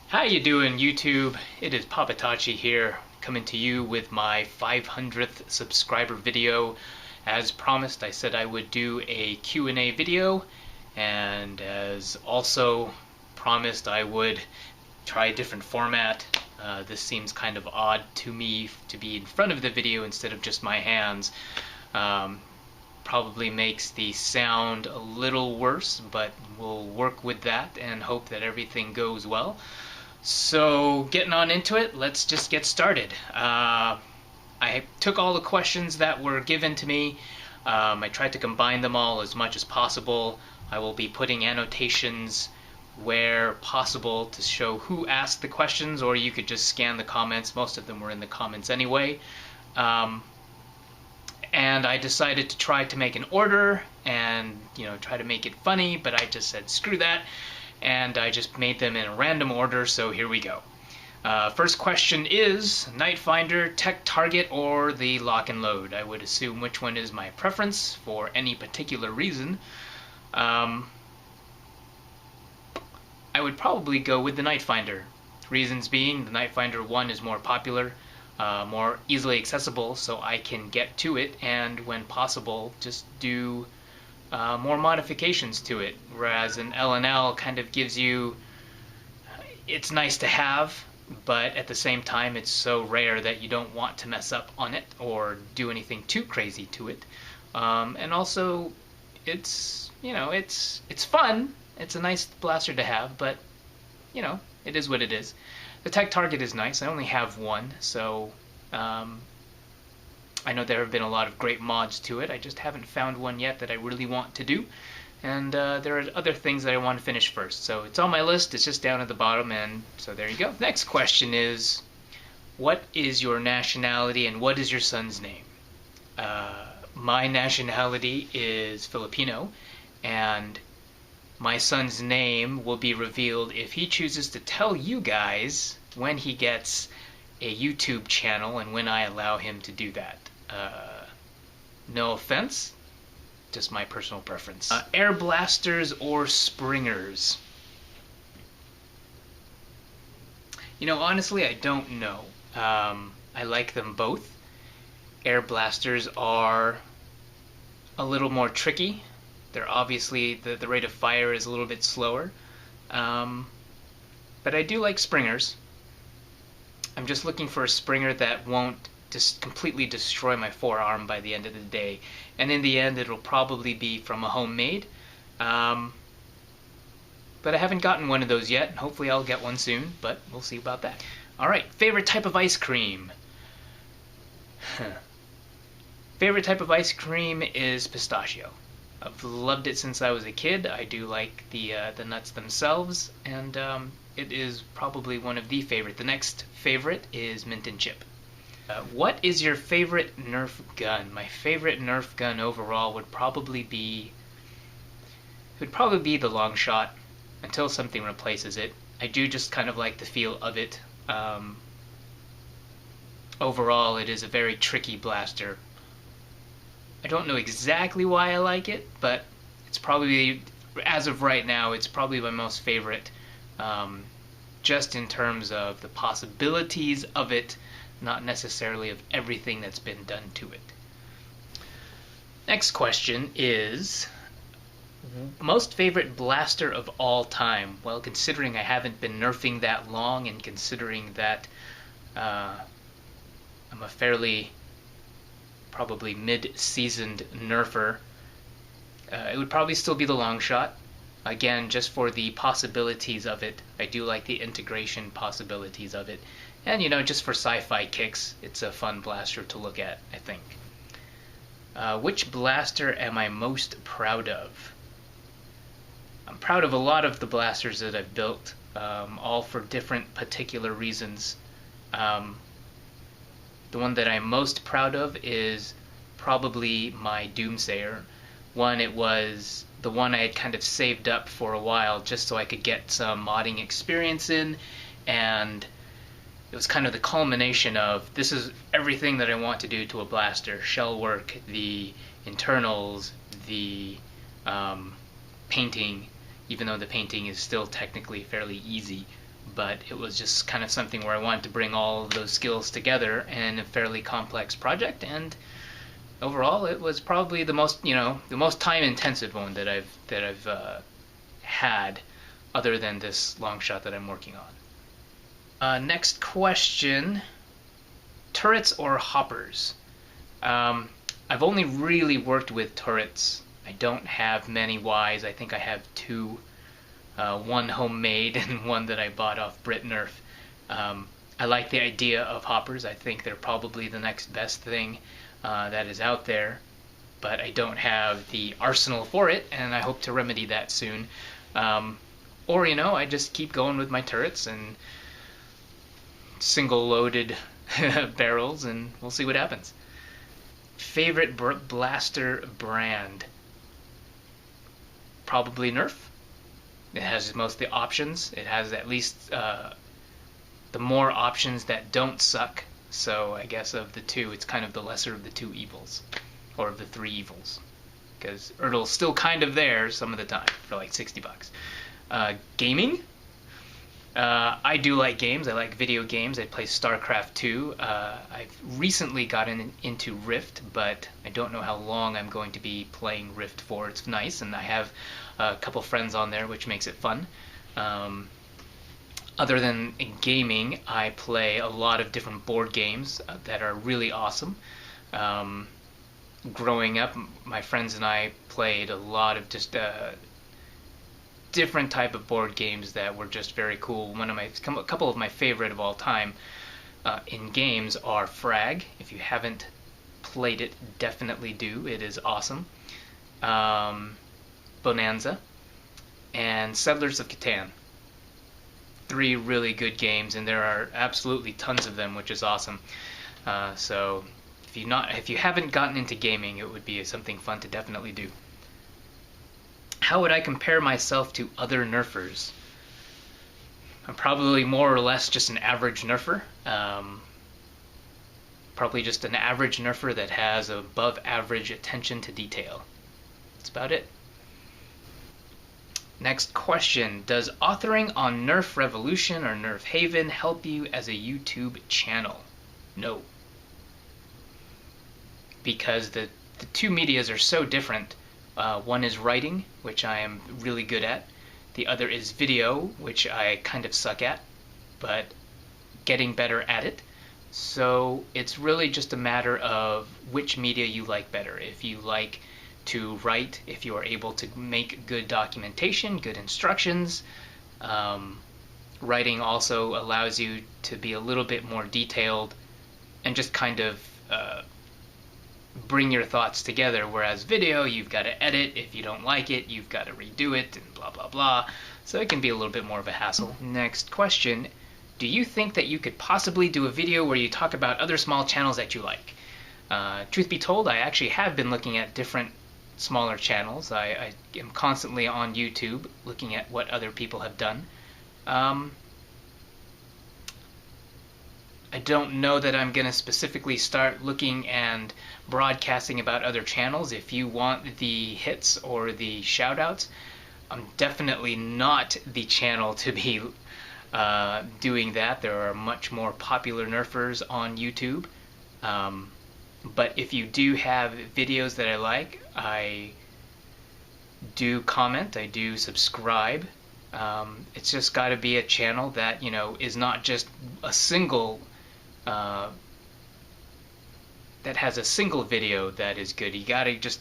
How you doing, YouTube? It is Popatachi here, coming to you with my 500th subscriber video. As promised, I said I would do a Q&A video, and as also promised, I would try a different format. This seems kind of odd to me to be in front of the video instead of just my hands. Probably makes the sound a little worse, but we'll work with that and hope that everything goes well. So getting on into it, let's just get started. I took all the questions that were given to me. I tried to combine them all as much as possible. I will be putting annotations where possible to show who asked the questions, or you could just scan the comments. Most of them were in the comments anyway. And I decided to try to make an order and try to make it funny, but I just said screw that, and I just made them in a random order, so here we go. First question is Nightfinder, Tech Target, or the Lock and Load. I would assume which one is my preference for any particular reason. I would probably go with the Nightfinder. Reasons being, the Nightfinder 1 is more popular, more easily accessible, so I can get to it, and when possible, just do more modifications to it, whereas an L&L kind of gives you, it's nice to have, but at the same time it's so rare that you don't want to mess up on it or do anything too crazy to it. And also it's it's fun, it's a nice blaster to have, but it is what it is. The Tech Target is nice. I only have one, so I know there have been a lot of great mods to it. I just haven't found one yet that I really want to do. And there are other things that I want to finish first. So it's on my list. It's just down at the bottom. And so there you go. Next question is, what is your nationality and what is your son's name? My nationality is Filipino. And my son's name will be revealed if he chooses to tell you guys when he gets a YouTube channel and when I allow him to do that. No offense, just my personal preference. Air blasters or springers? Honestly, I don't know. I like them both. Air blasters are a little more tricky. They're obviously, the rate of fire is a little bit slower. But I do like springers. I'm just looking for a springer that won't just completely destroy my forearm by the end of the day. And in the end, it'll probably be from a homemade. But I haven't gotten one of those yet. Hopefully I'll get one soon, but we'll see about that. Alright, favorite type of ice cream? Favorite type of ice cream is pistachio. I've loved it since I was a kid. I do like the nuts themselves, and it is probably one of the favorite. The next favorite is mint and chip. What is your favorite Nerf gun? My favorite Nerf gun overall would probably be the long shot until something replaces it. I do just kind of like the feel of it. Overall, it is a very tricky blaster. I don't know exactly why I like it, but it's probably, as of right now, it's probably my most favorite, just in terms of the possibilities of it, not necessarily of everything that's been done to it. Next question is, most favorite blaster of all time? Well, considering I haven't been nerfing that long, and considering that I'm a fairly probably mid-seasoned nerfer, it would probably still be the long shot. Again, just for the possibilities of it. I do like the integration possibilities of it. And just for sci-fi kicks, it's a fun blaster to look at, I think. Which blaster am I most proud of? I'm proud of a lot of the blasters that I've built, all for different particular reasons. The one that I'm most proud of is probably my Doomsayer. It was the one I had kind of saved up for a while just so I could get some modding experience in, and it was kind of the culmination of, this is everything that I want to do to a blaster. Shell work, the internals, the painting, even though the painting is still technically fairly easy. but it was just kind of something where I wanted to bring all of those skills together in a fairly complex project, and overall it was probably the most time intensive one that I've had, other than this long shot that I'm working on. Next question: turrets or hoppers? I've only really worked with turrets. I don't have many Ys. I think I have two, one homemade and one that I bought off Nerf. I like the idea of hoppers. I think they're probably the next best thing that is out there, but I don't have the arsenal for it, and I hope to remedy that soon. Or, I just keep going with my turrets and single-loaded barrels, and we'll see what happens. Favorite blaster brand? Probably Nerf. It has most of the options. It has at least the more options that don't suck. So I guess of the two, it's kind of the lesser of the two evils, or of the three evils, because Ertl's still kind of there some of the time for like $60. Gaming? I do like games. I like video games. I play StarCraft 2. I've recently gotten into Rift, but I don't know how long I'm going to be playing Rift for. It's nice, and I have a couple friends on there, which makes it fun. Other than gaming, I play a lot of different board games that are really awesome. Growing up, my friends and I played a lot of just different type of board games that were just very cool. A couple of my favorite of all time in games are Frag. If you haven't played it, definitely do. It is awesome. Bonanza and Settlers of Catan. 3 really good games, and there are absolutely tons of them, which is awesome. So if you haven't gotten into gaming, it would be something fun to definitely do. How would I compare myself to other Nerfers? I'm probably more or less just an average Nerfer. Probably just an average Nerfer that has above average attention to detail. That's about it. Next question: does authoring on Nerf Revolution or Nerf Haven help you as a YouTube channel? No. Because the two medias are so different. One is writing, which I am really good at. The other is video, which I kind of suck at, but getting better at it. So it's really just a matter of which media you like better. If you like to write, if you are able to make good documentation, good instructions. Writing also allows you to be a little bit more detailed and just kind of bring your thoughts together, whereas video, you've got to edit. If you don't like it, you've got to redo it, and blah blah blah. So it can be a little bit more of a hassle. Next question: do you think that you could possibly do a video where you talk about other small channels that you like? Truth be told, I actually have been looking at different smaller channels. I am constantly on YouTube looking at what other people have done. I don't know that I'm going to specifically start looking and broadcasting about other channels. If you want the hits or the shoutouts, I'm definitely not the channel to be doing that. There are much more popular Nerfers on YouTube. But if you do have videos that I like, I do comment, I do subscribe. It's just got to be a channel that, is not just a single, that has a single video that is good. You got to just,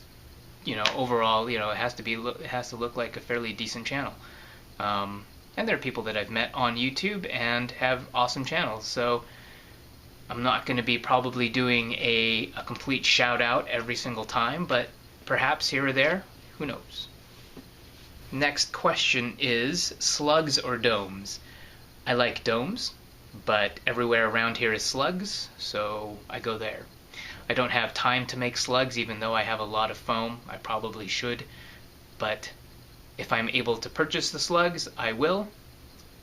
overall, it has to look like a fairly decent channel. And there are people that I've met on YouTube and have awesome channels, so I'm not going to be probably doing a complete shout out every single time, but perhaps here or there, who knows. Next question is slugs or domes? I like domes, but everywhere around here is slugs, so I go there. I don't have time to make slugs, even though I have a lot of foam. I probably should, but if I'm able to purchase the slugs, I will.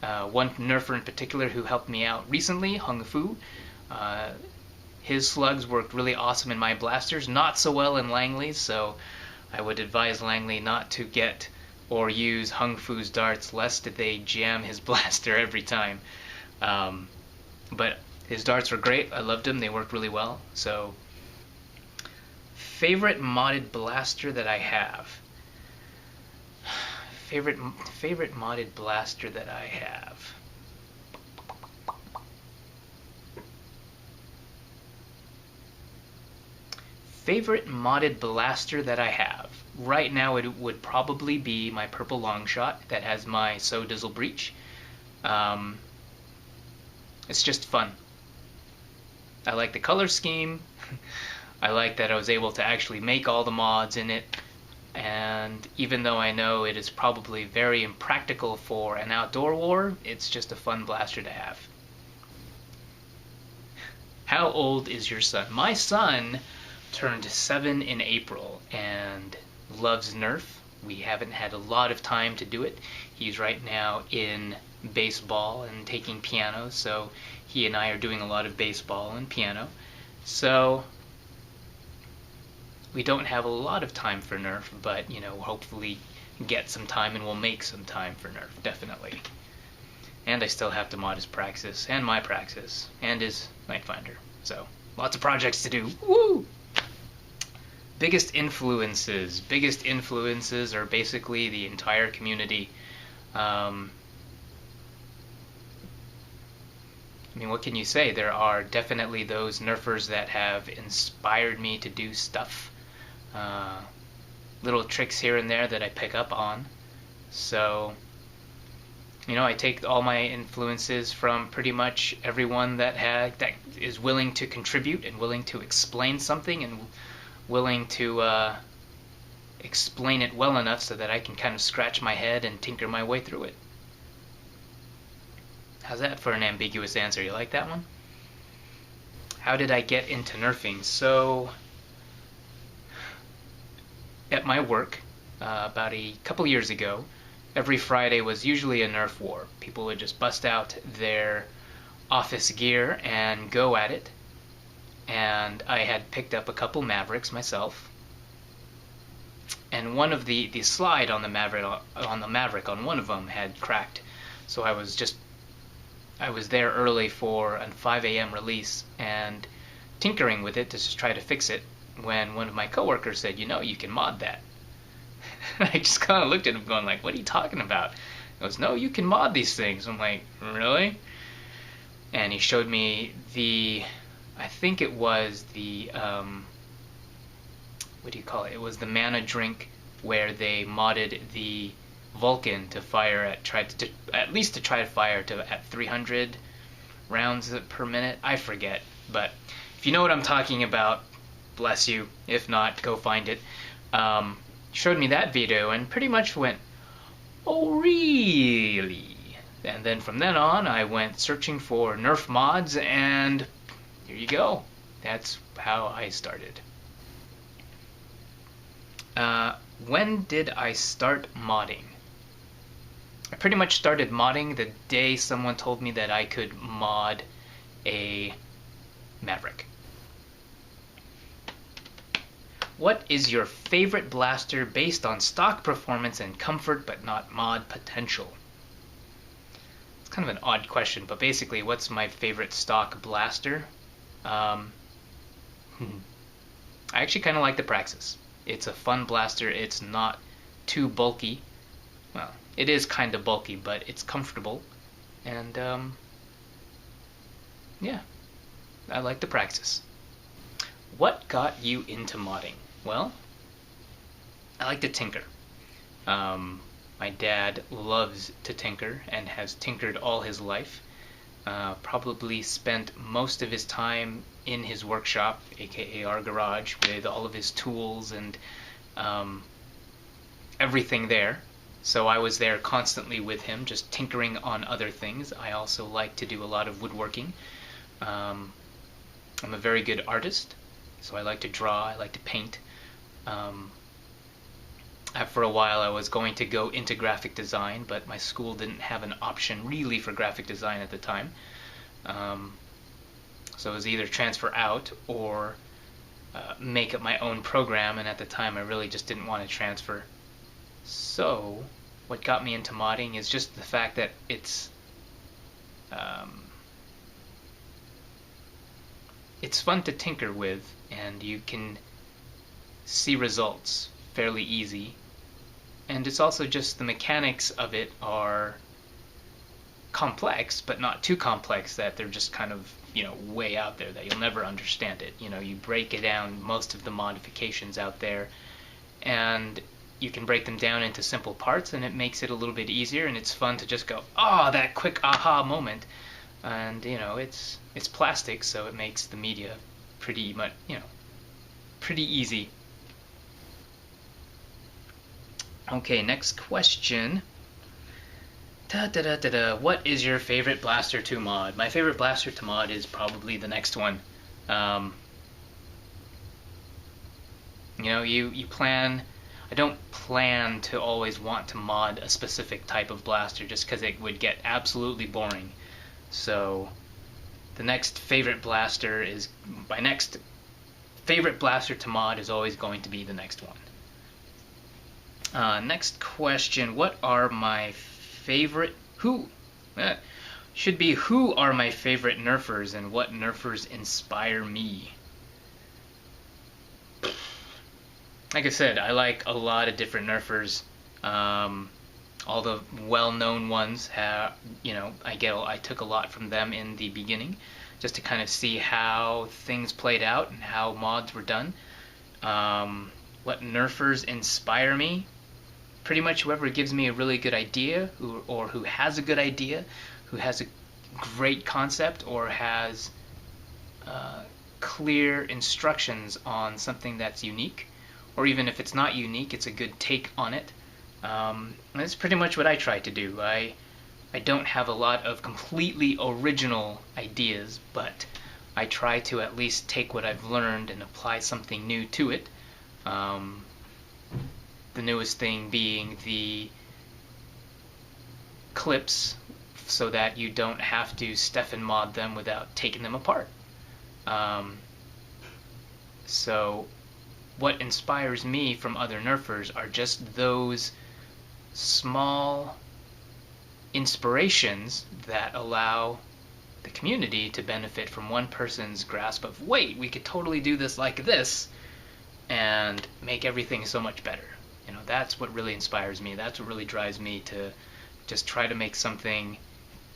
One Nerfer in particular who helped me out recently, Hung Fu, his slugs worked really awesome in my blasters, not so well in Langley's, so I would advise Langley not to get or use Hung Fu's darts lest they jam his blaster every time. But his darts were great. I loved them. They worked really well. So, favorite modded blaster that I have. Favorite modded blaster that I have. Favorite modded blaster that I have. Right now it would probably be my purple long shot that has my So Dizzle breach. It's just fun. I like the color scheme. I like that I was able to actually make all the mods in it. And even though I know it is probably very impractical for an outdoor war, it's just a fun blaster to have. How old is your son? My son turned 7 in April and loves Nerf. We haven't had a lot of time to do it. He's right now in baseball and taking piano, so he and I are doing a lot of baseball and piano. So we don't have a lot of time for Nerf, but hopefully get some time and we'll make some time for Nerf, definitely. And I still have to mod his Praxis and my Praxis and his Nightfinder. So lots of projects to do. Woo! Biggest influences. Biggest influences are basically the entire community. I mean, what can you say? There are definitely those Nerfers that have inspired me to do stuff. Little tricks here and there that I pick up on. So, I take all my influences from pretty much everyone that is willing to contribute and willing to explain something and willing to explain it well enough so that I can kind of scratch my head and tinker my way through it. How's that for an ambiguous answer? You like that one? How did I get into nerfing? So, at my work, about a couple years ago, every Friday was usually a Nerf war. People would just bust out their office gear and go at it. And I had picked up a couple Mavericks myself. And one of the slide on the Maverick on one of them had cracked. So I was there early for a 5 a.m. release and tinkering with it to just try to fix it when one of my coworkers said, you can mod that. I just kind of looked at him going like, what are you talking about? He goes, no, you can mod these things. I'm like, really? And he showed me I think it was the, what do you call it? It was the mana drink where they modded the Vulcan to fire at least to try to fire at 300 rounds per minute. I forget, but if you know what I'm talking about, bless you. If not, go find it. Showed me that video and pretty much went, oh really? And then from then on, I went searching for Nerf mods, and here you go. That's how I started. When did I start modding? I pretty much started modding the day someone told me that I could mod a Maverick. What is your favorite blaster based on stock performance and comfort but not mod potential? It's kind of an odd question, but basically, what's my favorite stock blaster? I actually kind of like the Praxis. It's a fun blaster. It's not too bulky. Well, it is kind of bulky, but it's comfortable. And, yeah, I like the Praxis. What got you into modding? Well, I like to tinker. My dad loves to tinker and has tinkered all his life. Probably spent most of his time in his workshop, aka our garage, with all of his tools and everything there. So I was there constantly with him, just tinkering on other things. I also like to do a lot of woodworking. I'm a very good artist, so I like to draw, I like to paint. For a while I was going to go into graphic design, but my school didn't have an option really for graphic design at the time. So it was either transfer out or make up my own program, and at the time I really just didn't want to transfer. So, what got me into modding is just the fact that um, it's fun to tinker with, and you can see results fairly easy. And it's also just the mechanics of it are complex, but not too complex that they're just kind of, way out there that you'll never understand it. You break it down, most of the modifications out there, and you can break them down into simple parts, and it makes it a little bit easier, and it's fun to just go, oh, that quick aha moment. And, it's plastic, so it makes the media pretty much, pretty easy. Okay, next question. What is your favorite blaster to mod? My favorite blaster to mod is probably the next one. You plan. I don't plan to always want to mod a specific type of blaster just because it would get absolutely boring. So, the next favorite blaster is my next favorite blaster to mod is always going to be the next one. Next question, what are my favorite, who are my favorite nerfers and what nerfers inspire me? Like I said, I like a lot of different nerfers. All the well-known ones have, I took a lot from them in the beginning just to kind of see how things played out and how mods were done. What nerfers inspire me? Pretty much whoever gives me a really good idea, or who has a good idea, who has a great concept, or has clear instructions on something that's unique, or even if it's not unique, it's a good take on it. That's pretty much what I try to do. I don't have a lot of completely original ideas, but I try to at least take what I've learned and apply something new to it. The newest thing being the clips, so that you don't have to Stefan mod them without taking them apart. So what inspires me from other nerfers are just those small inspirations that allow the community to benefit from one person's grasp of, wait, we could totally do this like this and make everything so much better. That's what really inspires me. That's what really drives me to just try to make something,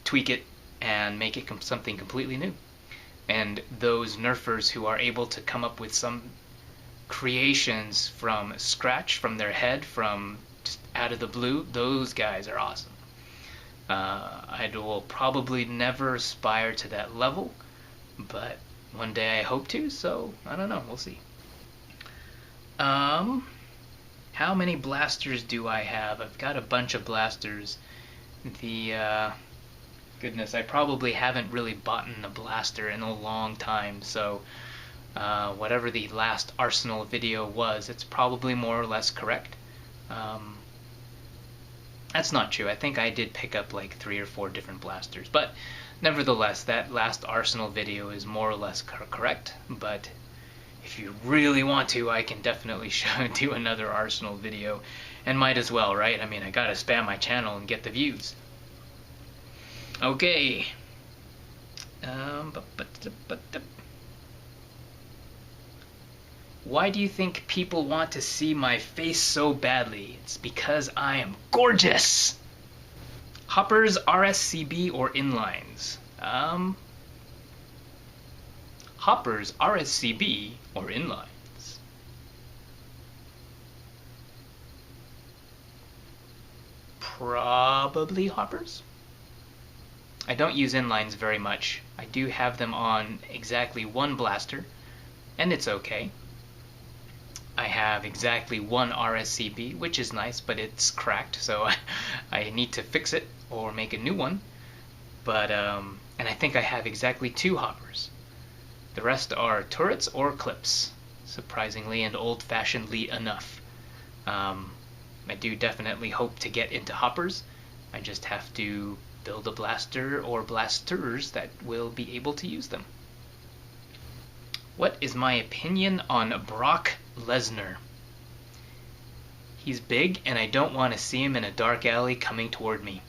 tweak it, and make it something completely new. And those nerfers who are able to come up with some creations from scratch, from their head, from just out of the blue, those guys are awesome. I will probably never aspire to that level, but one day I hope to, so I don't know, we'll see. How many blasters do I have? I've got a bunch of blasters. Goodness, I probably haven't really bought a blaster in a long time, so whatever the last Arsenal video was, it's probably more or less correct. That's not true. I think I did pick up like 3 or 4 different blasters, but nevertheless, that last Arsenal video is more or less correct. But if you really want to, I can definitely do another Arsenal video, and might as well, right? I mean, I gotta spam my channel and get the views. Okay. Why do you think people want to see my face so badly? It's because I am gorgeous! Hoppers, RSCB, or inlines? Hoppers, RSCB, or inlines? Probably hoppers. I don't use inlines very much. I do have them on exactly one blaster, and it's okay. I have exactly one RSCB, which is nice, but it's cracked, so I need to fix it or make a new one. But and I think I have exactly 2 hoppers. The rest are turrets or clips, surprisingly and old-fashionedly enough. I do definitely hope to get into hoppers. I just have to build a blaster or blasters that will be able to use them. What is my opinion on Brock Lesnar? He's big, and I don't want to see him in a dark alley coming toward me.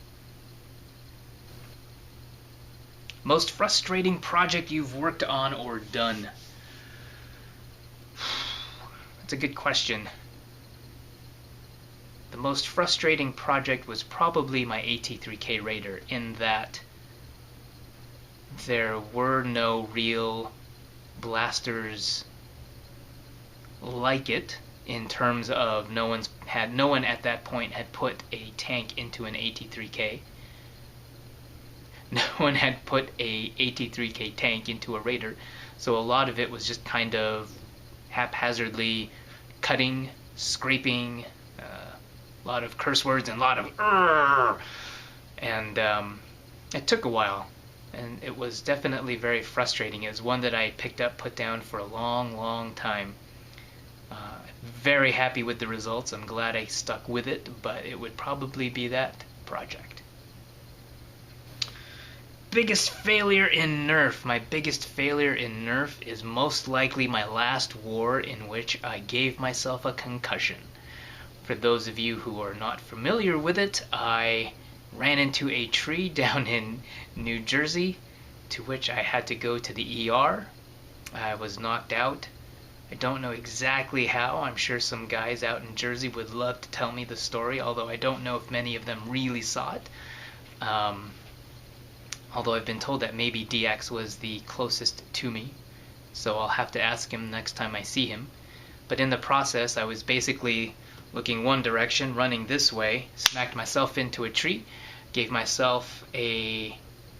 Most frustrating project you've worked on or done? That's a good question. The most frustrating project was probably my AT3K Raider, in that there were no real blasters like it, in terms of no one at that point had put a tank into an AT3K. No one had put a AT3K tank into a Raider, so a lot of it was just kind of haphazardly cutting, scraping, a lot of curse words and a lot of "Urgh!" And it took a while, and it was definitely very frustrating. It was one that I picked up, put down for a long time. Very happy with the results. I'm glad I stuck with it, but it would probably be that project. Biggest failure in Nerf. My biggest failure in Nerf is most likely my last war, in which I gave myself a concussion. For those of you who are not familiar with it, I ran into a tree down in New Jersey, to which I had to go to the ER. I was knocked out. I don't know exactly how. I'm sure some guys out in Jersey would love to tell me the story, although I don't know if many of them really saw it. Although I've been told that maybe DX was the closest to me, so I'll have to ask him next time I see him. But in the process, I was basically looking one direction, running this way, smacked myself into a tree, gave myself a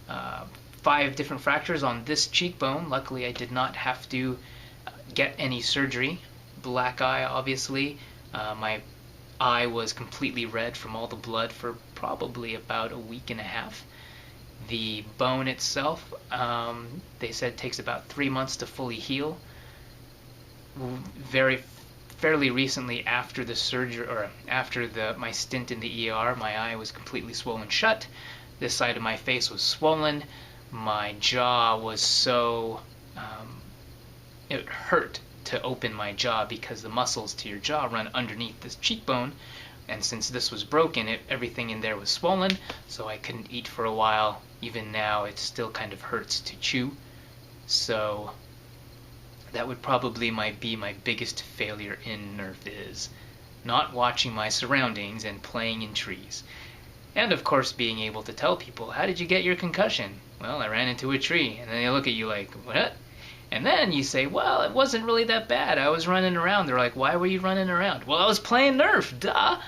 5 different fractures on this cheekbone. Luckily, I did not have to get any surgery. Black eye, obviously. My eye was completely red from all the blood for probably about a week and a half. The bone itself, they said, takes about 3 months to fully heal. Fairly recently, after the surgery, or after my stint in the ER, my eye was completely swollen shut. This side of my face was swollen. My jaw was so it hurt to open my jaw, because the muscles to your jaw run underneath this cheekbone, and since this was broken, everything in there was swollen, so I couldn't eat for a while. Even now, it still kind of hurts to chew. So that would probably be my biggest failure in Nerf, is not watching my surroundings and playing in trees. And of course, being able to tell people, how did you get your concussion? Well, I ran into a tree. And then they look at you like, what? And then you say, well, it wasn't really that bad. I was running around. They're like, why were you running around? Well, I was playing Nerf, duh.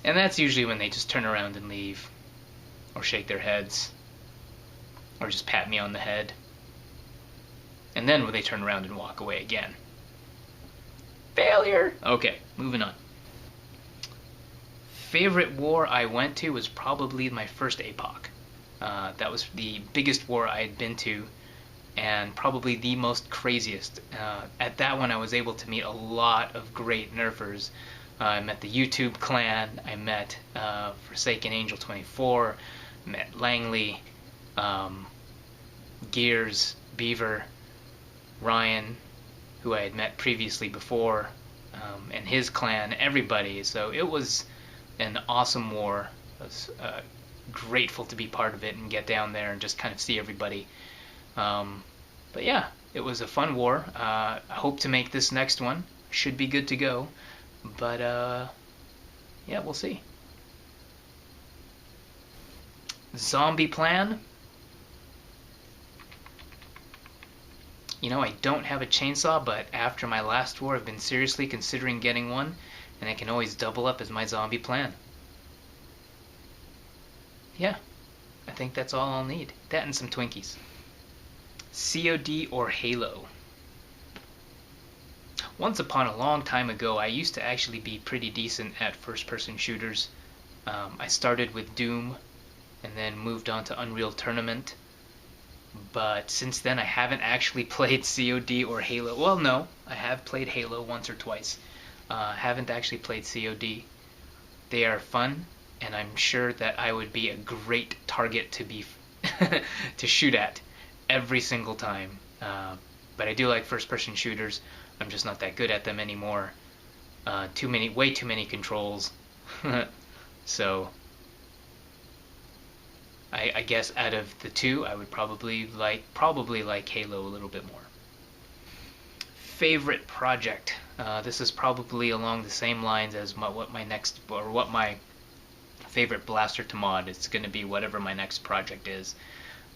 And that's usually when they just turn around and leave, or shake their heads, or just pat me on the head. And then when they turn around and walk away again. Failure! Okay, moving on. Favorite war I went to was probably my first APOC. That was the biggest war I had been to, and probably the most craziest. At that one, I was able to meet a lot of great Nerfers. I met the YouTube clan, I met Forsaken Angel 24, met Langley, Gears, Beaver, Ryan, who I had met previously before, and his clan, everybody. So it was an awesome war. I was grateful to be part of it and get down there and just kind of see everybody. But yeah, it was a fun war. I hope to make this next one. Should be good to go. But yeah, we'll see. Zombie plan. You know, I don't have a chainsaw, but after my last war, I've been seriously considering getting one, and it can always double up as my zombie plan. Yeah, I think that's all I'll need. That and some Twinkies. COD or Halo? Once upon a long time ago, I used to actually be pretty decent at first-person shooters. I started with Doom, and then moved on to Unreal Tournament. But since then, I haven't actually played COD or Halo. Well, no, I have played Halo once or twice. Haven't actually played COD. They are fun, and I'm sure that I would be a great target to be to shoot at every single time. But I do like first-person shooters. I'm just not that good at them anymore. way too many controls. So I guess out of the two, I would probably like Halo a little bit more. Favorite project. This is probably along the same lines as what my favorite blaster to mod. It's going to be whatever my next project is.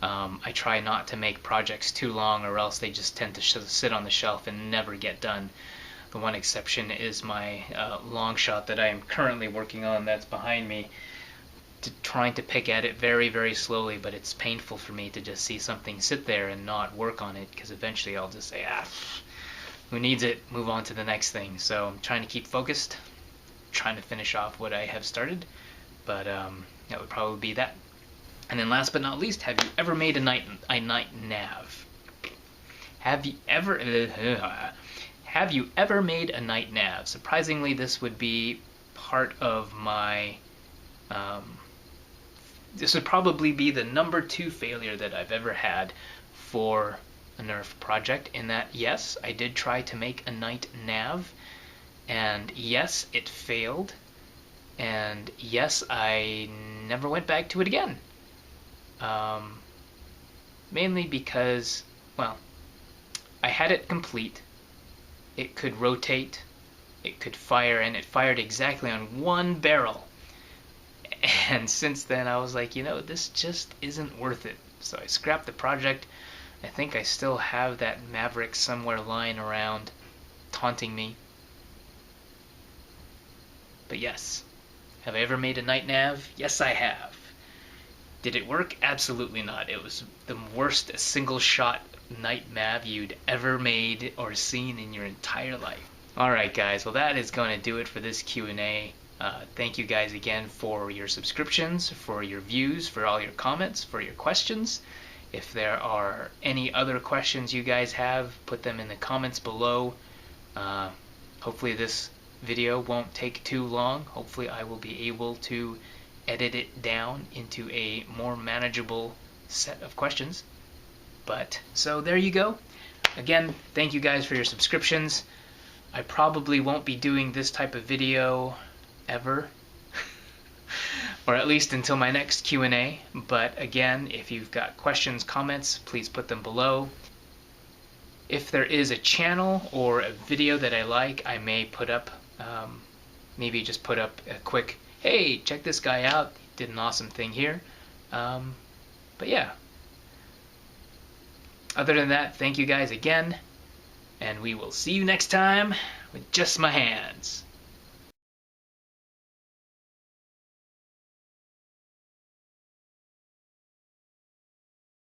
I try not to make projects too long, or else they just tend to sit on the shelf and never get done. The one exception is my long shot that I am currently working on, that's behind me. Trying to pick at it very, very slowly, but it's painful for me to just see something sit there and not work on it, because eventually I'll just say, who needs it? Move on to the next thing. So I'm trying to keep focused, trying to finish off what I have started, but that would probably be that. And then last but not least, have you ever made a night nav? Have you ever made a night nav? Surprisingly, this would be part of my this would probably be the number 2 failure that I've ever had for a Nerf project, in that, yes, I did try to make a night nav, and yes, it failed, and yes, I never went back to it again. Mainly because, well, I had it complete, it could rotate, it could fire, and it fired exactly on one barrel. And since then, I was like, this just isn't worth it. So I scrapped the project. I think I still have that Maverick somewhere lying around, taunting me. But yes, have I ever made a night nav? Yes, I have. Did it work? Absolutely not. It was the worst single-shot night nav you'd ever made or seen in your entire life. Alright guys, well that is going to do it for this Q&A. Thank you guys again for your subscriptions, for your views, for all your comments, for your questions. If there are any other questions you guys have, put them in the comments below. Hopefully this video won't take too long. Hopefully I will be able to edit it down into a more manageable set of questions. But so there you go. Again, thank you guys for your subscriptions. I probably won't be doing this type of video ever, or at least until my next Q&A. But again, if you've got questions, comments, please put them below. If there is a channel or a video that I like, I may put up, maybe just put up a quick, hey, check this guy out, he did an awesome thing here. But yeah, other than that, thank you guys again, and we will see you next time with just my hands.